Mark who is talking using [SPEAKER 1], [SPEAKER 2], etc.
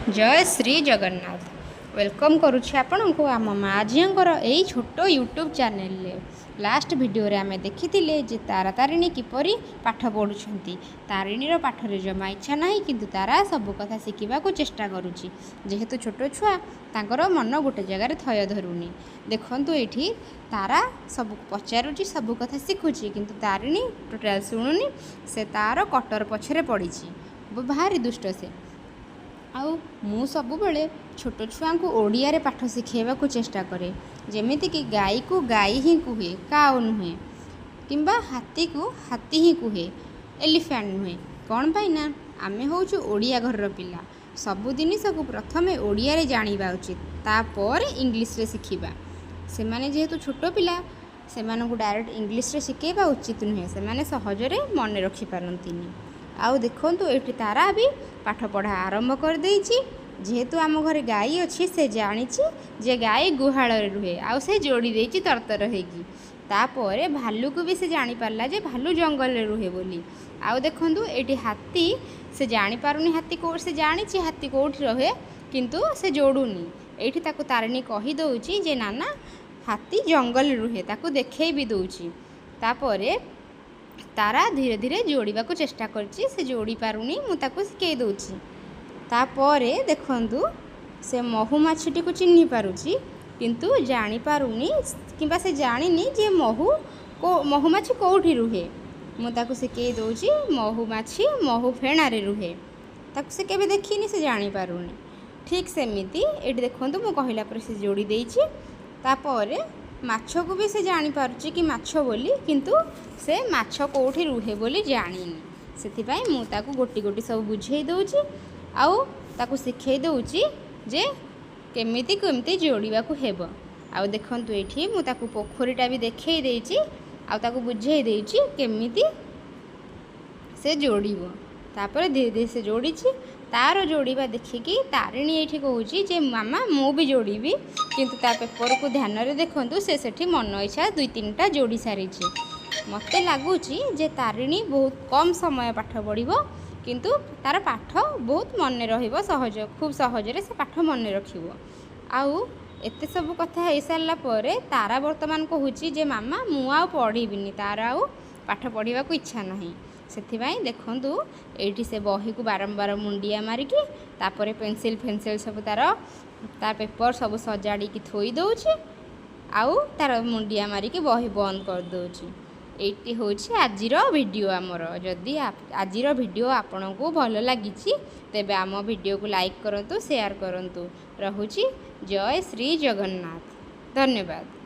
[SPEAKER 1] जय श्री जगन्नाथ। वेलकम करुच्छे आपण को आम माँ झीर यही छोट यूट्यूब चैनल लास्ट वीडियो रे आमे देखिथिले जे तारा तारिणी किपरि पाठ पढ़ुछंती। तारिणीर पाठरे जमा इच्छा नाही किंतु तारा सब कथा शिखा चेष्टा करुच्ची। जेहेतु छोट छुआ तांकर मन गोटे जगार थय धरुनी। देखंतु एठी तारा सब पचारुची सब कथा शिखुची किंतु तारिणी टोटाल शुणुनी। से तार कटर पछरे पड़ीची भारी दुष्ट से। आउ मु सबुबले छोट छुआ को ओडिया रे पाठ शिखेबा को चेष्टा करे। जेमिति कि गाई को गाई ही कुहे काउ नुहे किंबा हाथी को हाथी ही कुहे एलिफेंट नुहे। कौन पाई ना आमे होचु ओडिया घर पिला। सबु जिनिस को प्रथमे ओडिया रे जानिबा उचित तापर इंग्लिश रे शिखिबा। से माने जेहेतु छोट पिला से को डायरेक्ट इंग्लिश रे शिखेबा उचित नुहे। से माने सहजरे मन रखि पारंतिनी। आउ देखंतु एठी तारा भी पाठ पढ़ा आरंभ कर देइछि। जेहेतु आम घरे गाई अच्छी से जानिछि जे गाई गुहाल रुहे आउ से जोड़ी देइछि तरतर हेगी। तापर भालू को भी से जानी पारला जे भालू जंगल रे रुहे बोली। आउ देखंतु एठी हाथी से जानी पारुनी हाथी को से जानिछि हाथी कोठी रहे किंतु से जोड़ुनी। एठी ताको तारिणी कहि दउछि जे नाना हाथी जंगल रुहे ताको देखै भी दउछि। तापर तारा धीरे धीरे जोड़वा को चेष्टा करछि। से जोड़ी पारुनी मु ताको शिखै दउछि। तापरे देखंतु से महुमाछीटी को चिन्हि पारुछि किंतु जानी पारुनी किंबा से जानिनी जे महुमाछी कोठी रुहे। मु ताको शिखै दउछि महुमाछी महु फेणारे रुहे। ताको से केबे देखिनी से जानी पारुनी। ठीक सेमिति एठी देखंतु मु कहिला पर से जोड़ी देइछि। तापरे माछ को भी से जानी पारुछि कि माछ बोली किंतु से माछ कोठी रुहे बोली जानिनी। सेथिपाई मु ताको गोटी गोटी सब बुझेई दउछि आउ ताको शिखै दउछि जे केमिति केमिति जोड़िबा को हेबो। आउ देखंतु एठी मु ताको पोखरीटा भी देखै देइछि आउ ताको बुझेई देइछि केमिति से जोड़िबो। तापर धीरे धीरे से जोड़ीछि। तार जोड़िबा देखिकी तारिणी एठी कहूछि जे मामा मु भी जोड़ीबी किंतु ता पेपर को ध्यान रे देखंतु से सेठी मन इच्छा दुई तीनटा जोड़ी सारिछि। मते लागुछि जे तारिणी बहुत कम समय पाठ पढ़िबो किंतु तार पाठ बहुत मन रहिबो सहज खूब सहजरे से पाठ मन रखिबो। आउ एते सब कथा हे सारला परे तारा वर्तमान कहूछि जे मामा मु आ पढ़िबिनी तार आउ पाठ पढ़िबा को इच्छा नाही। सेथिबाई देखंतु एठी से बही को बारंबार मुंडिया मारिकी तापरे पेंसिल फेंसिल सब तार पेपर सब सजाड़ी की थोई दउछि आउ तार मुंडिया मारिकी बही बंद कर दउछि। एटी होछि आजिर वीडियो आमर। जदि आजिर वीडियो आपन को भल लागिछि तेबे आम वीडियो को लाइक करंतु शेयर करंतु। रहुछि जय श्री जगन्नाथ। धन्यवाद।